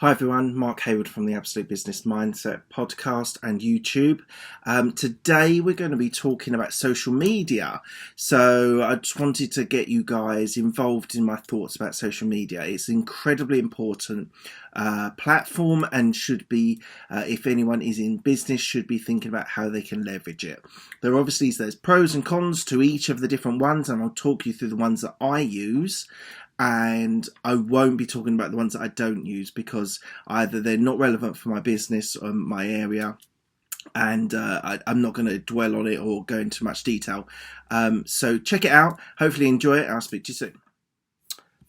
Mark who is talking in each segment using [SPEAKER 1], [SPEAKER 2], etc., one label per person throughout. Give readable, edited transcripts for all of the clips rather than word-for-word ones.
[SPEAKER 1] Hi everyone, Mark Hayward from the Absolute Business Mindset podcast and YouTube. Today we're going to be talking about social media. So I just wanted to get you guys involved in my thoughts about social media. It's an incredibly important platform and should be, if anyone is in business, should be thinking about how they can leverage it. There's pros and cons to each of the different ones, and I'll talk you through the ones that I use. And I won't be talking about the ones that I don't use because either they're not relevant for my business or my area, and I'm not going to dwell on it or go into much detail. So check it out. Hopefully enjoy it. I'll speak to you soon.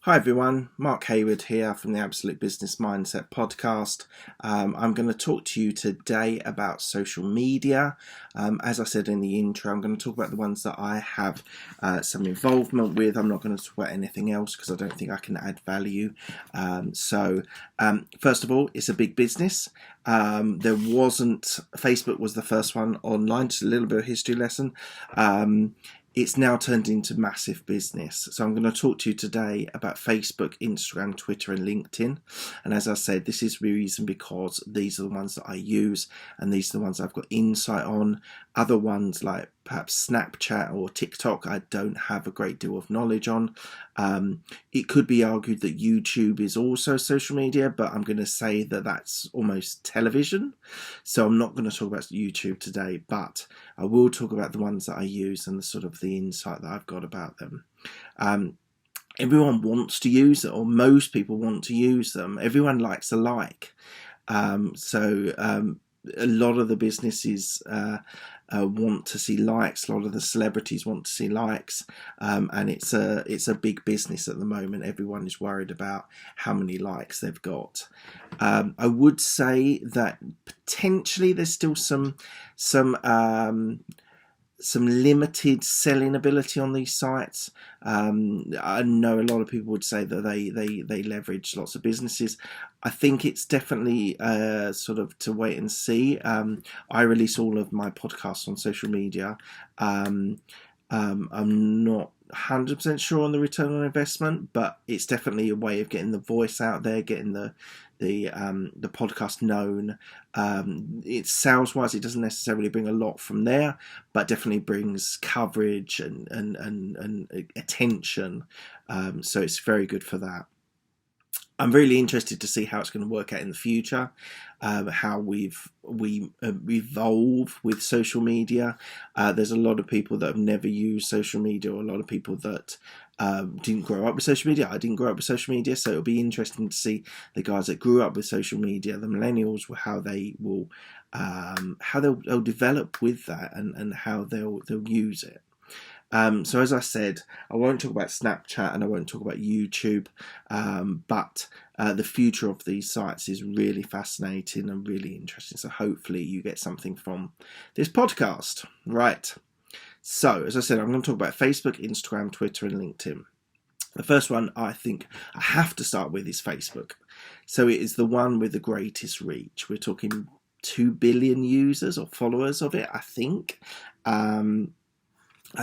[SPEAKER 1] Hi everyone, Mark Hayward here from the Absolute Business Mindset podcast. I'm going to talk to you today about social media. As I said in the intro, I'm going to talk about the ones that I have some involvement with. I'm not going to talk about anything else because I don't think I can add value. First of all, it's a big business. Facebook was the first one online, just a little bit of history lesson. It's now turned into massive business. So I'm going to talk to you today about Facebook, Instagram, Twitter and LinkedIn. And as I said, this is the reason because these are the ones that I use and these are the ones I've got insight on. Other ones like perhaps Snapchat or TikTok, I don't have a great deal of knowledge on. It could be argued that YouTube is also social media, but I'm going to say that that's almost television. So I'm not going to talk about YouTube today, but I will talk about the ones that I use and the insight that I've got about them. Everyone wants to use it, or most people want to use them. Everyone likes a like. A lot of the businesses want to see likes. A lot of the celebrities want to see likes, and it's a big business at the moment. Everyone is worried about how many likes they've got. I would say that potentially there's still some limited selling ability on these sites. I know a lot of people would say that they leverage lots of businesses. I think it's definitely to wait and see. I release all of my podcasts on social media. I'm not 100% sure on the return on investment, but it's definitely a way of getting the voice out there, getting the podcast known. It's sales wise, it doesn't necessarily bring a lot from there, but definitely brings coverage and attention. So it's very good for that. I'm really interested to see how it's going to work out in the future, how we evolve with social media. There's a lot of people that have never used social media, or a lot of people that didn't grow up with social media. I didn't grow up with social media, so it'll be interesting to see the guys that grew up with social media, the millennials, how they'll develop with that and how they'll use it. So as I said, I won't talk about Snapchat and I won't talk about YouTube, but the future of these sites is really fascinating and really interesting. So hopefully you get something from this podcast. Right. So as I said, I'm going to talk about Facebook, Instagram, Twitter and LinkedIn. The first one I think I have to start with is Facebook. So it is the one with the greatest reach. We're talking 2 billion users or followers of it, I think. I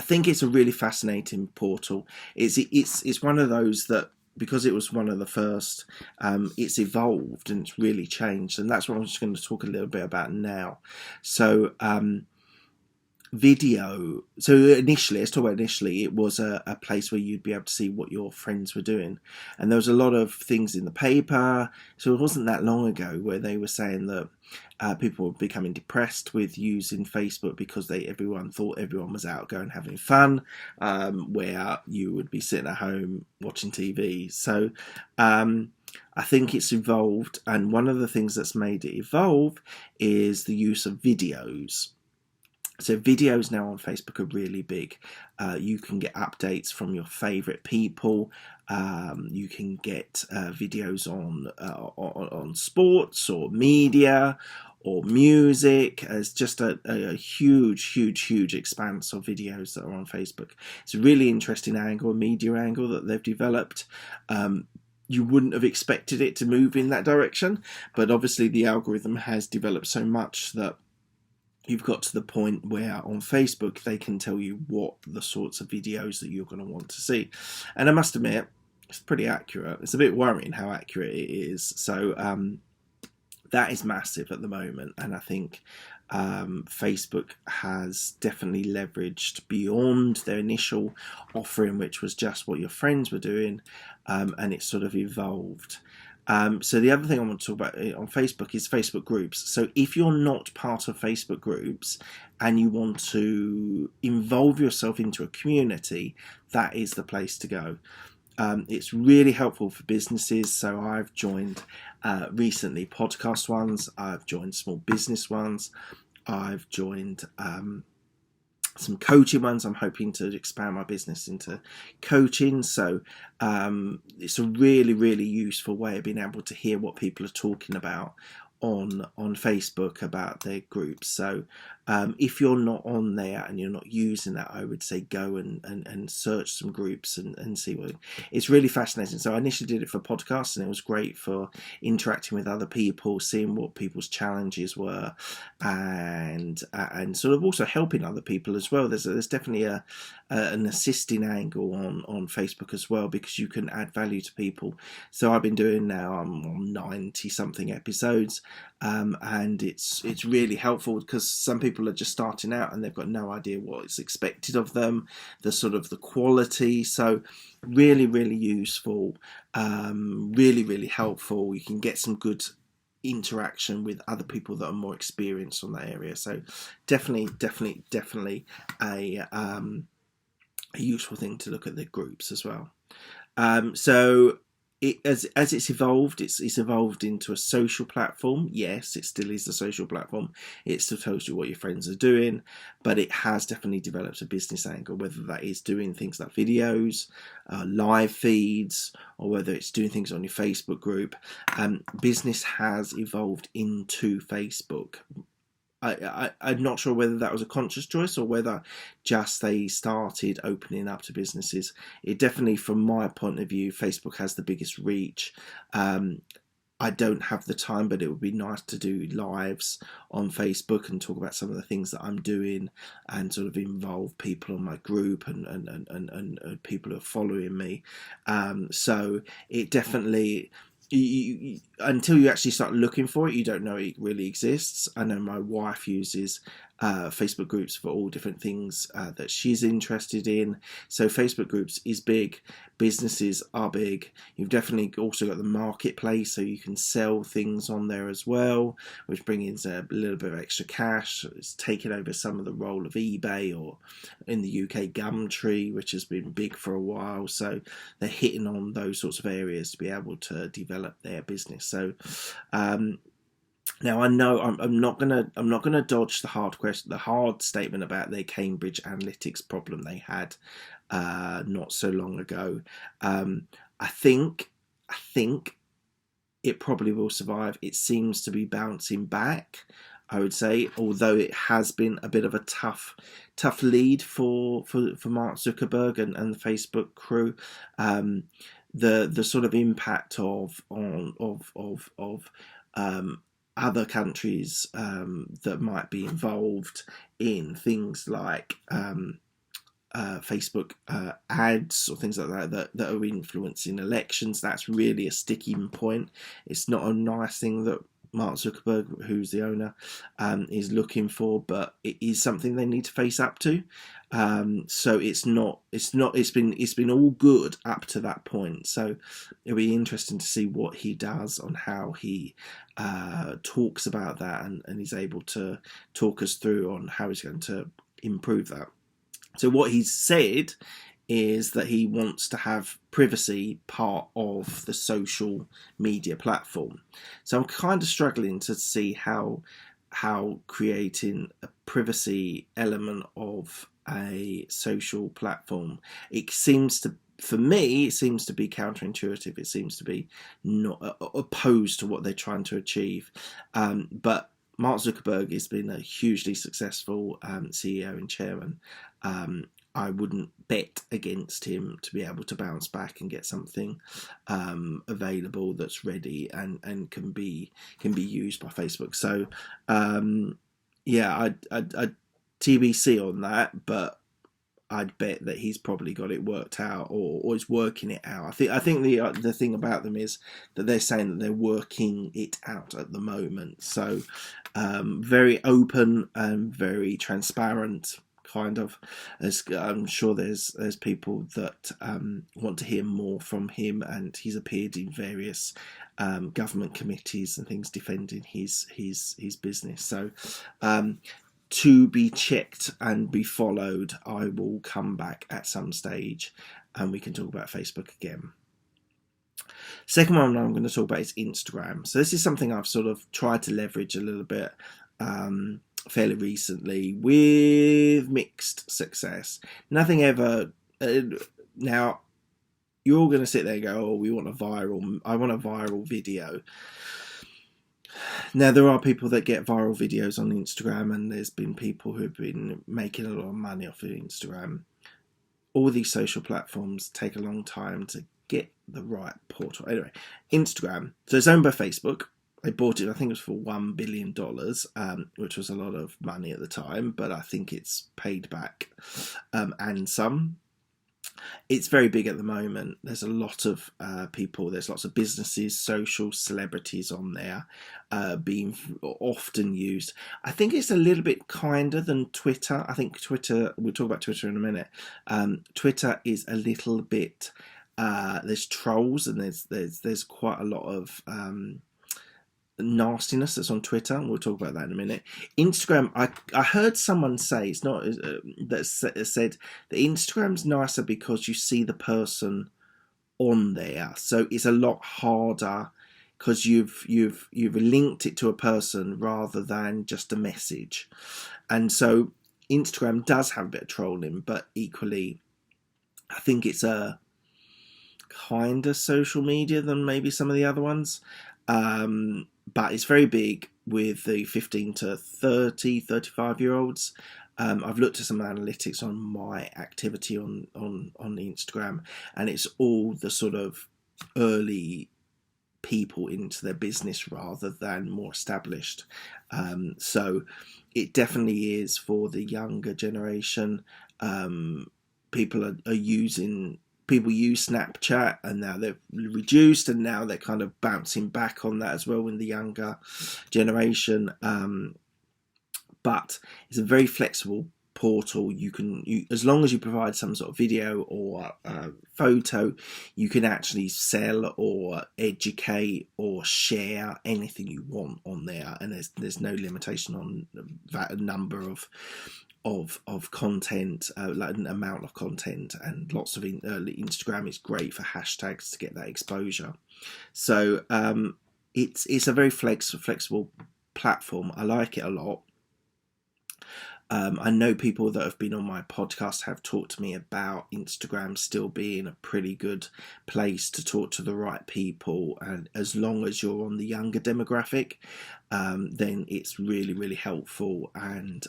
[SPEAKER 1] think it's a really fascinating portal. It's one of those that, because it was one of the first, it's evolved and it's really changed, and that's what I'm just going to talk a little bit about now. So video. So initially, it was a place where you'd be able to see what your friends were doing, and there was a lot of things in the paper. So it wasn't that long ago where they were saying that people were becoming depressed with using Facebook because everyone thought everyone was out going having fun, where you would be sitting at home watching TV. So I think it's evolved, and one of the things that's made it evolve is the use of videos. So videos now on Facebook are really big. You can get updates from your favorite people. You can get videos on sports or media or music. It's just a huge expanse of videos that are on Facebook. It's a really interesting angle, a media angle that they've developed. You wouldn't have expected it to move in that direction, but obviously the algorithm has developed so much that you've got to the point where on Facebook they can tell you what the sorts of videos that you're going to want to see. And I must admit, It's pretty accurate. It's a bit worrying how accurate it is. So that is massive at the moment, and I think Facebook has definitely leveraged beyond their initial offering, which was just what your friends were doing, and it's sort of evolved. So the other thing I want to talk about on Facebook is Facebook groups. So if you're not part of Facebook groups and you want to involve yourself into a community, that is the place to go. It's really helpful for businesses. So I've joined recently podcast ones. I've joined small business ones. I've joined some coaching ones. I'm hoping to expand my business into coaching. So it's a really, really useful way of being able to hear what people are talking about on Facebook about their groups. So if you're not on there and you're not using that, I would say go and search some groups and see what it's really fascinating. So I initially did it for podcasts, and it was great for interacting with other people, seeing what people's challenges were, and sort of also helping other people as well. There's definitely an assisting angle on Facebook as well, because you can add value to people. So I've been doing now, I'm on 90 something episodes, and it's really helpful because some people are just starting out and they've got no idea what is expected of them, the quality. So really, really useful, really, really helpful. You can get some good interaction with other people that are more experienced on that area. So definitely a useful thing to look at the groups as well. So as it's evolved, it's evolved into a social platform. Yes, it still is a social platform. It still tells you what your friends are doing, but it has definitely developed a business angle, whether that is doing things like videos, live feeds, or whether it's doing things on your Facebook group. Business has evolved into Facebook. I'm not sure whether that was a conscious choice or whether just they started opening up to businesses. It definitely, from my point of view, Facebook has the biggest reach. I don't have the time, but it would be nice to do lives on Facebook and talk about some of the things that I'm doing and sort of involve people on my group and people who are following me. So it definitely... until you actually start looking for it, you don't know it really exists. I know my wife uses Facebook groups for all different things that she's interested in. So Facebook groups is big. Businesses are big. You've definitely also got the marketplace, so you can sell things on there as well, which brings in a little bit of extra cash. It's taken over some of the role of eBay, or in the UK Gumtree, which has been big for a while. So they're hitting on those sorts of areas to be able to develop their business. So now I know I'm not gonna dodge the hard statement about their Cambridge Analytics problem they had not so long ago. I think it probably will survive. It seems to be bouncing back, I would say, although it has been a bit of a tough lead for Mark Zuckerberg and the Facebook crew. The sort of impact of other countries that might be involved in things like Facebook ads or things like that are influencing elections. That's really a sticking point. It's not a nice thing that Mark Zuckerberg, who's the owner, is looking for, but it is something they need to face up to. So it's been all good up to that point. So it'll be interesting to see what he does on how he talks about that, and he's able to talk us through on how he's going to improve that. So what he's said is that he wants to have privacy part of the social media platform. So I'm kind of struggling to see how creating a privacy element of a social platform, for me, it seems to be counterintuitive. It seems to be not opposed to what they're trying to achieve. But Mark Zuckerberg has been a hugely successful CEO and chairman. I wouldn't bet against him to be able to bounce back and get something available that's ready and can be used by Facebook. So yeah, I TBC on that, but I'd bet that he's probably got it worked out, or is working it out. I think the thing about them is that they're saying that they're working it out at the moment. So very open and very transparent, kind of. As I'm sure there's people that want to hear more from him, and he's appeared in various government committees and things defending his business. So to be checked and be followed. I will come back at some stage and we can talk about Facebook again. Second one I'm going to talk about is Instagram. So this is something I've sort of tried to leverage a little bit fairly recently with mixed success. Nothing ever... now, you're all going to sit there and go, oh, I want a viral video. Now, there are people that get viral videos on Instagram, and there's been people who've been making a lot of money off of Instagram. All these social platforms take a long time to get the right portal. Anyway, Instagram. So it's owned by Facebook. They bought it, I think it was for $1 billion, which was a lot of money at the time, but I think it's paid back and some. It's very big at the moment. There's a lot of people, there's lots of businesses, social celebrities on there being often used. I think it's a little bit kinder than Twitter. I think Twitter, we'll talk about Twitter in a minute. Twitter is a little bit, there's trolls, and there's quite a lot of nastiness that's on Twitter, and we'll talk about that in a minute. Instagram, I heard someone say, it's not that said that Instagram's nicer because you see the person on there, so it's a lot harder because you've linked it to a person rather than just a message. And so Instagram does have a bit of trolling, but equally I think it's a kinder social media than maybe some of the other ones. But it's very big with the 15 to 30, 35-year-olds. I've looked at some analytics on my activity on Instagram, and it's all the sort of early people into their business rather than more established. So it definitely is for the younger generation. People use Snapchat, and now they've reduced, and now they're kind of bouncing back on that as well in the younger generation. But it's a very flexible portal. You as long as you provide some sort of video or photo, you can actually sell or educate or share anything you want on there, and there's no limitation on that number of content, like an amount of content, and lots of Instagram is great for hashtags to get that exposure. So it's a very flexible platform. I like it a lot. I know people that have been on my podcast have talked to me about Instagram still being a pretty good place to talk to the right people, and as long as you're on the younger demographic, then it's really, really helpful. And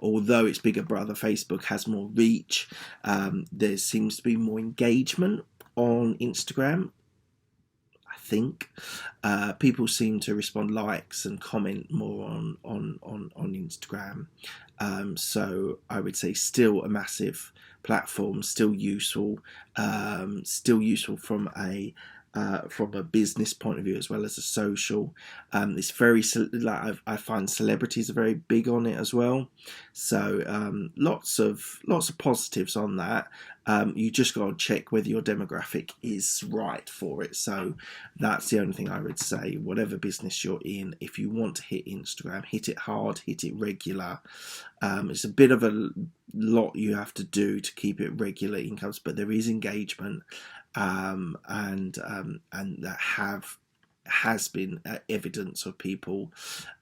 [SPEAKER 1] although it's bigger brother, Facebook has more reach, there seems to be more engagement on Instagram. I think people seem to respond, likes and comment more on Instagram. So I would say still a massive platform, still useful from a business point of view as well as a social. It's very, like, I find celebrities are very big on it as well. So lots of positives on that. You just got to check whether your demographic is right for it. So that's the only thing I would say. Whatever business you're in, if you want to hit Instagram, hit it hard, hit it regular. It's a bit of a lot you have to do to keep it regular incomes, but there is engagement, and that has been evidence of people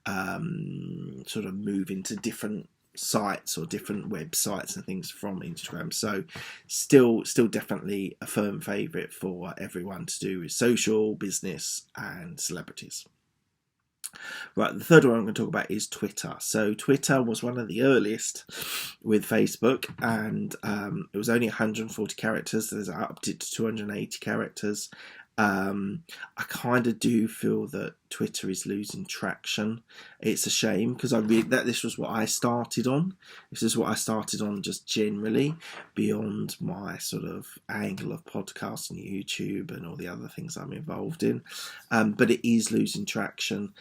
[SPEAKER 1] sort of moving to different sites or different websites and things from Instagram. So still definitely a firm favourite for everyone to do with social, business and celebrities. Right, the third one I'm going to talk about is Twitter. So Twitter was one of the earliest with Facebook, and it was only 140 characters. There's upped it to 280 characters. I kind of do feel that Twitter is losing traction. It's a shame because this was what I started on. This is what I started on just generally, beyond my sort of angle of podcast and YouTube and all the other things I'm involved in. But it is losing traction.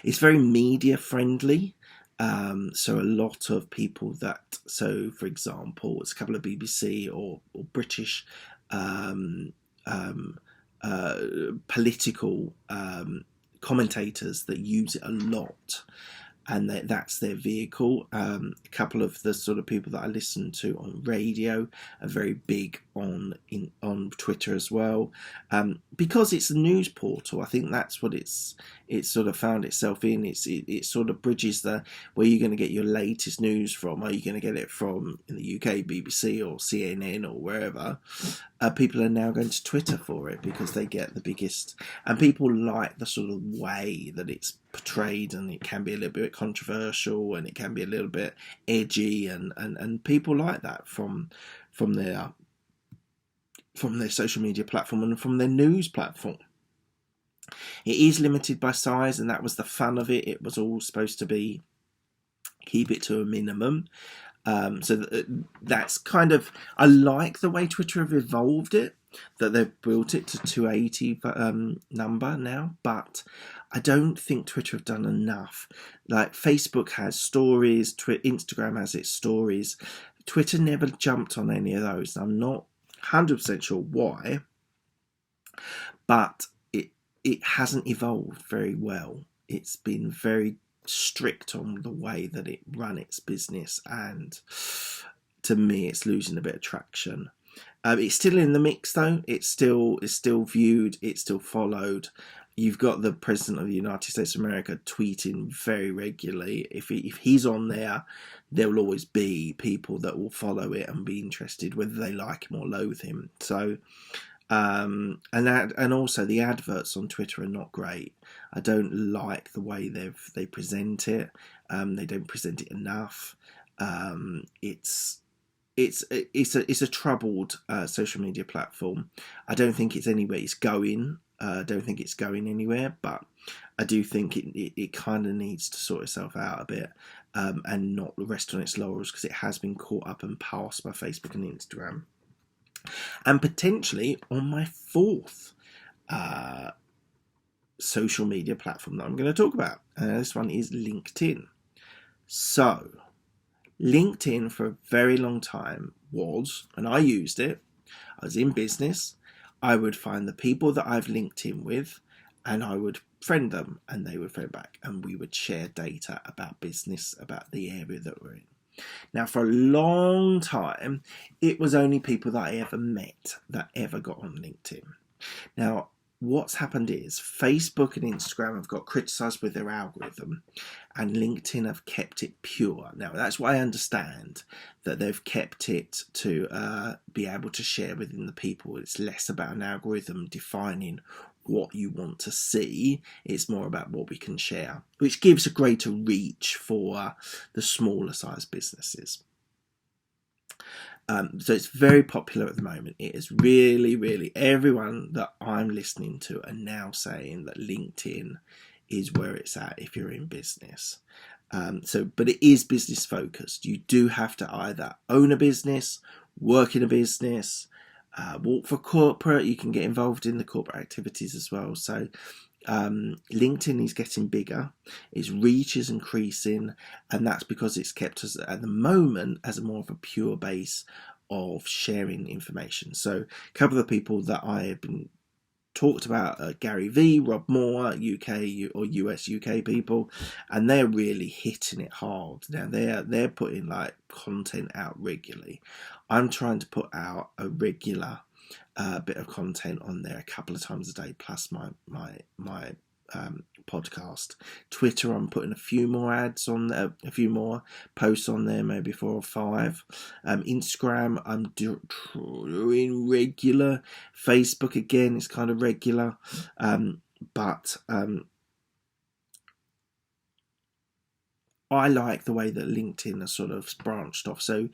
[SPEAKER 1] It's very media friendly. So a lot of people for example, it's a couple of BBC or British um, political commentators that use it a lot, and that's their vehicle. A couple of the sort of people that I listen to on radio are very big on Twitter as well, because it's a news portal. I think that's what it's sort of found itself in. It sort of bridges where you're going to get your latest news from. Are you going to get it from in the UK BBC or CNN or wherever? People are now going to Twitter for it because they get the biggest, and people like the sort of way that it's portrayed, and it can be a little bit controversial and it can be a little bit edgy, and people like that from their social media platform and from their news platform. It is limited by size, and that was the fun of it. It was all supposed to be keep it to a minimum. So that's kind of, I like the way Twitter have evolved it, that they've built it to 280 number now, but I don't think Twitter have done enough. Like Facebook has stories, Instagram has its stories. Twitter never jumped on any of those. I'm not 100% sure why, but it hasn't evolved very well. It's been very strict on the way that it run its business, and to me it's losing a bit of traction. It's still in the mix though. It's still viewed, it's still followed. You've got the President of the United States of America tweeting very regularly. If he's on there, there will always be people that will follow it and be interested, whether they like him or loathe him. So and also the adverts on Twitter are not great. I don't like the way they present it. They don't present it enough. It's a troubled social media platform. I don't think it's anywhere it's going. I don't think it's going anywhere, but I do think it kind of needs to sort itself out a bit, and not rest on its laurels, because it has been caught up and passed by Facebook and Instagram. And potentially on my fourth social media platform that I'm going to talk about. This one is LinkedIn. So, LinkedIn for a very long time was, and I used it, I was in business, I would find the people that I've linked in with, and I would friend them, and they would friend back, and we would share data about business, about the area that we're in. Now, for a long time, it was only people that I ever met that ever got on LinkedIn. Now, what's happened is Facebook and Instagram have got criticised with their algorithm, and LinkedIn have kept it pure. Now, that's what I understand, that they've kept it to be able to share within the people. It's less about an algorithm defining what you want to see. It's more about what we can share, which gives a greater reach for the smaller size businesses. So it's very popular at the moment. It is really, really, everyone that I'm listening to are now saying that LinkedIn is where it's at if you're in business. But it is business focused. You do have to either own a business, work in a business, work for corporate. You can get involved in the corporate activities as well. So LinkedIn is getting bigger, its reach is increasing, and that's because it's kept us at the moment as a more of a pure base of sharing information. So a couple of the people that I have been talked about, Gary V, Rob Moore, UK or US UK people, and they're really hitting it hard. Now they're putting like content out regularly. I'm trying to put out a regular bit of content on there a couple of times a day, plus my podcast. Twitter, I'm putting a few more ads on there, a few more posts on there, maybe 4 or 5. Instagram, I'm doing regular. Facebook, again, is kind of regular. But I like the way that LinkedIn has sort of branched off. So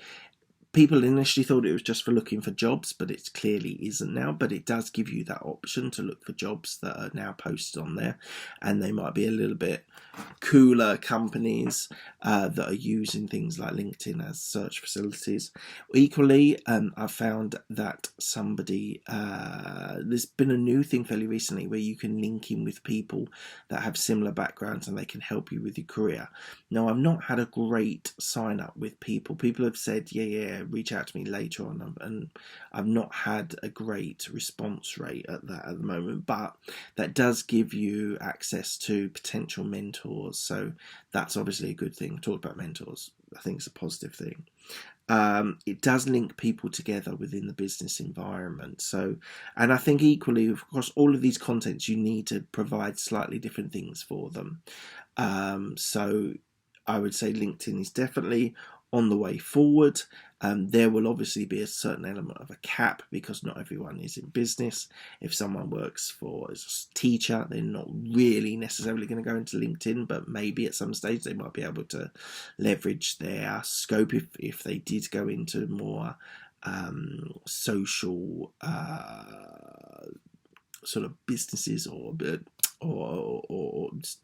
[SPEAKER 1] People initially thought it was just for looking for jobs, but it clearly isn't now. But it does give you that option to look for jobs that are now posted on there, and they might be a little bit cooler companies that are using things like LinkedIn as search facilities. Equally, I've found that there's been a new thing fairly recently where you can link in with people that have similar backgrounds and they can help you with your career. Now, I've not had a great sign up with people. People have said, yeah, reach out to me later on, and I've not had a great response rate at that at the moment, but that does give you access to potential mentors. So that's obviously a good thing. Talk about mentors, I think it's a positive thing. It does link people together within the business environment. So, and I think equally, of course, all of these contents, you need to provide slightly different things for them. So I would say LinkedIn is definitely on the way forward. There will obviously be a certain element of a cap because not everyone is in business. If someone works as a teacher, they're not really necessarily going to go into LinkedIn, but maybe at some stage they might be able to leverage their scope if they did go into more social sort of businesses or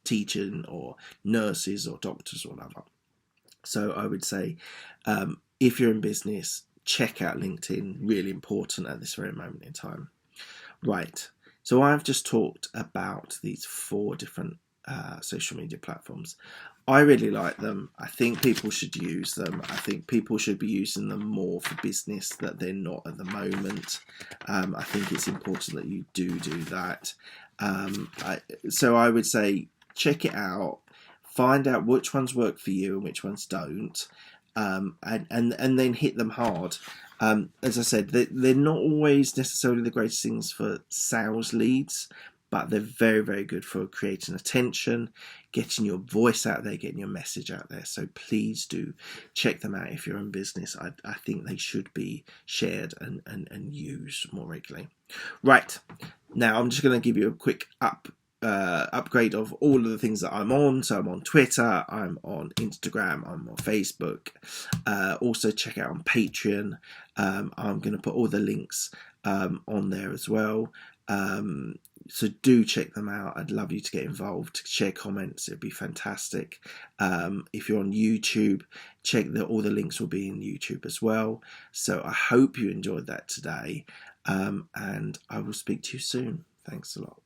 [SPEAKER 1] teaching or nurses or doctors or whatever. So I would say if you're in business, check out LinkedIn, really important at this very moment in time. Right, so I've just talked about these 4 different social media platforms. I really like them. I think people should use them. I think people should be using them more for business that they're not at the moment. I think it's important that you do that. So I would say check it out. Find out which ones work for you and which ones don't, and then hit them hard. As I said, they're not always necessarily the greatest things for sales leads, but they're very, very good for creating attention, getting your voice out there, getting your message out there. So please do check them out if you're in business. I think they should be shared and used more regularly. Right, now I'm just going to give you a quick upgrade of all of the things that I'm on. So I'm on Twitter, I'm on Instagram, I'm on Facebook. Also check out on Patreon. I'm going to put all the links on there as well. So do check them out. I'd love you to get involved, share comments. It'd be fantastic. If you're on YouTube, check that all the links will be in YouTube as well. So I hope you enjoyed that today, and I will speak to you soon. Thanks a lot.